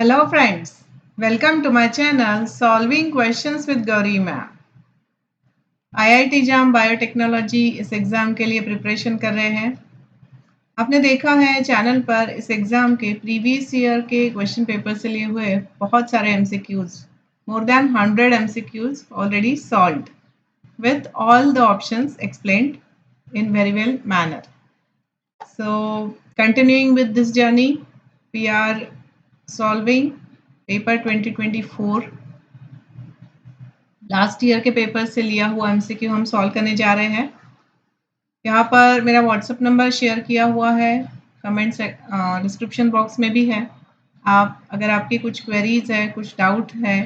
Hello friends, welcome to my channel Solving Questions with Gauri Ma'am. IIT jam biotechnology इस exam के लिए preparation कर रहे हैं। आपने देखा है चैनल पर इस एग्ज़ाम के प्रीवियस ईयर के क्वेश्चन पेपर से लिए हुए बहुत सारे MCQs, more than 100 MCQs already solved with all the options explained in very well manner. So continuing with this journey, we are solving paper 2024 last year के paper से लिया हुआ MCQ हम सॉल्व करने जा रहे हैं। यहाँ पर मेरा व्हाट्सएप नंबर शेयर किया हुआ है, कमेंट डिस्क्रिप्शन बॉक्स में भी है। आप अगर आपकी कुछ क्वेरीज है, कुछ डाउट है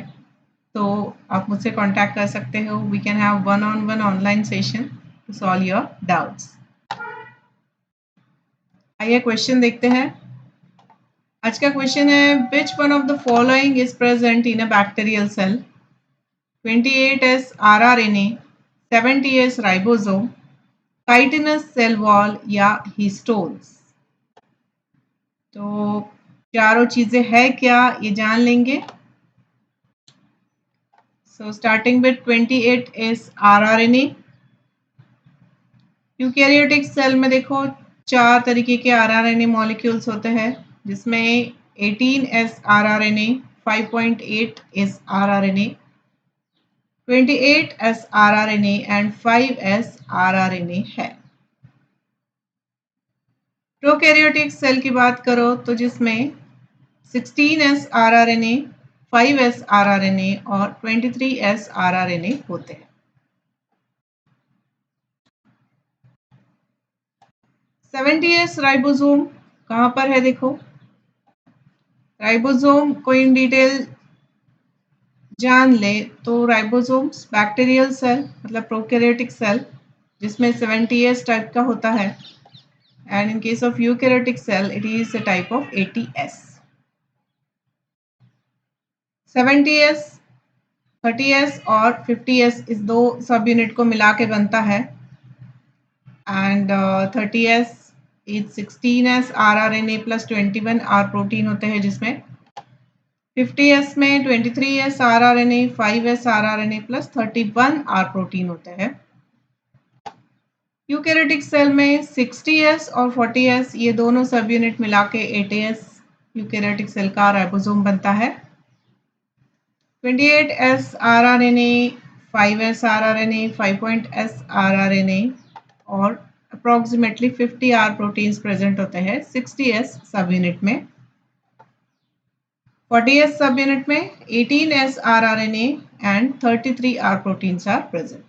तो आप मुझसे कांटेक्ट कर सकते हो। We can have one on one online session to solve your doubts. आइए क्वेश्चन देखते हैं। आज का क्वेश्चन है which one of the following is present in a bacterial cell? 28S rRNA, 70S ribosome, chitinous cell wall या हिस्टोन्स। तो चारों चीजें है क्या ये जान लेंगे। So starting with 28S rRNA। Eukaryotic cell में देखो 4 तरीके के rRNA मॉलिक्यूल्स होते हैं, जिसमें 18S rRNA, 5.8S rRNA, 28S rRNA and 5S rRNA है। प्रोकैरियोटिक सेल की बात करो तो जिसमें 16S rRNA, 5S rRNA और 23S rRNA होते हैं। 70S राइबोसोम कहाँ पर है देखो। राइबोसोम को इन डिटेल जान ले तो राइबोसोम्स बैक्टीरियल सेल मतलब प्रोकैरियोटिक सेल जिसमें 70S टाइप का होता है, and in case of eukaryotic cell it is a type of 80S. 70S, 30S और 50S इस दो सब यूनिट को मिला के बनता है, and 30S is 16S rRNA plus 21 R protein होते हैं, जिसमें 50S में 23S rRNA, 5S rRNA plus 31 R protein होते हैं। यूकैरियोटिक सेल में 60S और 40S ये दोनों सब यूनिट मिला के 80S यूकैरियोटिक सेल का राइबोसोम बनता है। 28S rRNA, 5S rRNA, 5.S rRNA और अप्रॉक्सीमेटली 50 R प्रोटीन्स प्रेजेंट होते हैं 60S सब यूनिट में। 40S सब यूनिट में 18S rRNA and 33 R proteins are present.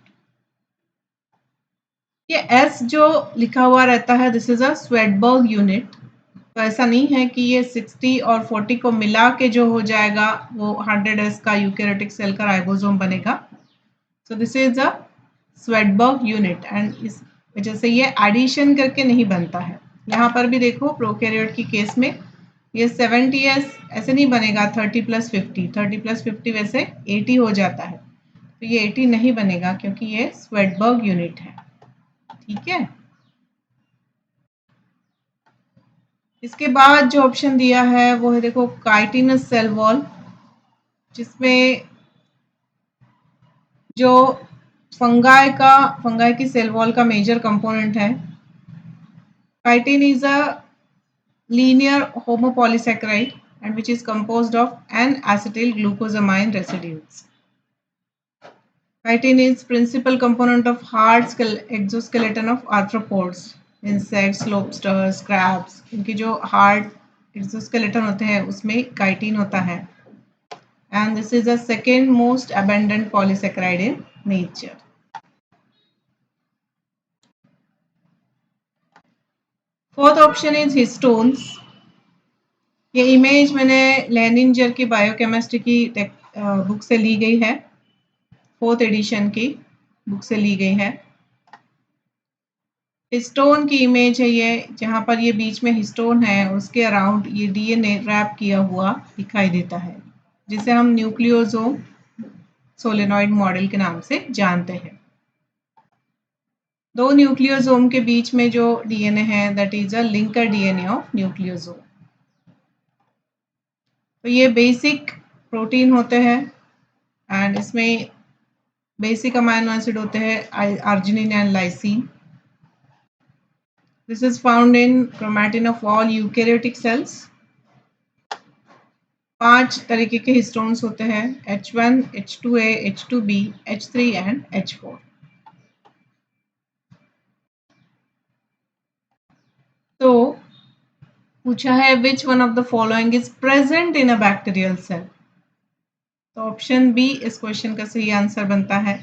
ये S जो लिखा हुआ रहता है this is a Svedberg unit. तो ऐसा नहीं है कि ये 60 और 40 को मिला के जो हो जाएगा वो 100S का यूकैरियोटिक सेल का राइबोसोम बनेगा। So this is a Svedberg unit and इस वजह से ये एडिशन करके नहीं बनता है। यहाँ पर भी देखो प्रोकैरियोट की केस में ये 70S ऐसे नहीं बनेगा 30 + 50, 30 + 50 वैसे 80 हो जाता है, तो ये 80 नहीं बनेगा क्योंकि ये स्वेडबर्ग यूनिट है। ठीक है, इसके बाद जो ऑप्शन दिया है वो है देखो काइटिनस सेल वॉल, जिसमें जो फंगाई की सेल वॉल का मेजर कंपोनेंट है। Chitin is a linear homopolysaccharide and which is composed of N-acetyl glucosamine residues. Chitin is principal component of hard exoskeleton of arthropods, insects, lobsters, crabs. इनकी जो hard exoskeleton होते हैं उसमें chitin होता है, and this is the second most abundant polysaccharide in nature. Fourth option is histones. ये image मैंने लेनिंजर की बायोकेमिस्ट्री की बुक से ली गई है, 4th एडिशन की बुक से ली गई है। हिस्टोन की इमेज है ये, जहाँ पर ये बीच में हिस्टोन है उसके अराउंड ये डीएनए रैप किया हुआ दिखाई देता है, जिसे हम न्यूक्लियोसोम सोलेनॉइड मॉडल के नाम से जानते हैं। दो न्यूक्लियोसोम के बीच में जो डीएनए है that is a linker DNA of nucleosome. तो ये बेसिक प्रोटीन होते हैं एंड इसमें बेसिक अमाइनो एसिड होते हैं arginine and lysine. This is found in chromatin of all eukaryotic cells. 5 तरीके के हिस्टोन्स होते हैं H1, H2A, H2B, H3 and H4. तो पूछा है which one of the following is present in a bacterial cell. तो ऑप्शन बी इस question का सही आंसर बनता है.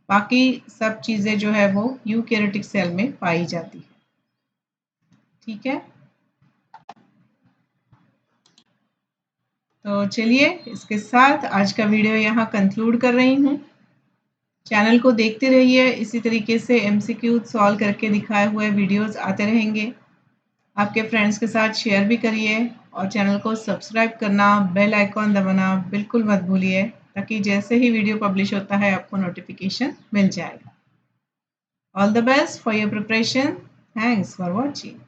बाकी सब चीजें जो है वो यूकैरियोटिक सेल में पाई जाती है. ठीक है, तो चलिए इसके साथ आज का वीडियो यहाँ कंक्लूड कर रही हूँ. चैनल को देखते रहिए, इसी तरीके से एमसीक्यू सॉल्व करके दिखाए हुए वीडियोस आते रहेंगे. आपके फ्रेंड्स के साथ शेयर भी करिए और चैनल को सब्सक्राइब करना, बेल आइकॉन दबाना बिल्कुल मत भूलिए ताकि जैसे ही वीडियो पब्लिश होता है आपको नोटिफिकेशन मिल जाएगा. All the best for your preparation. Thanks for watching.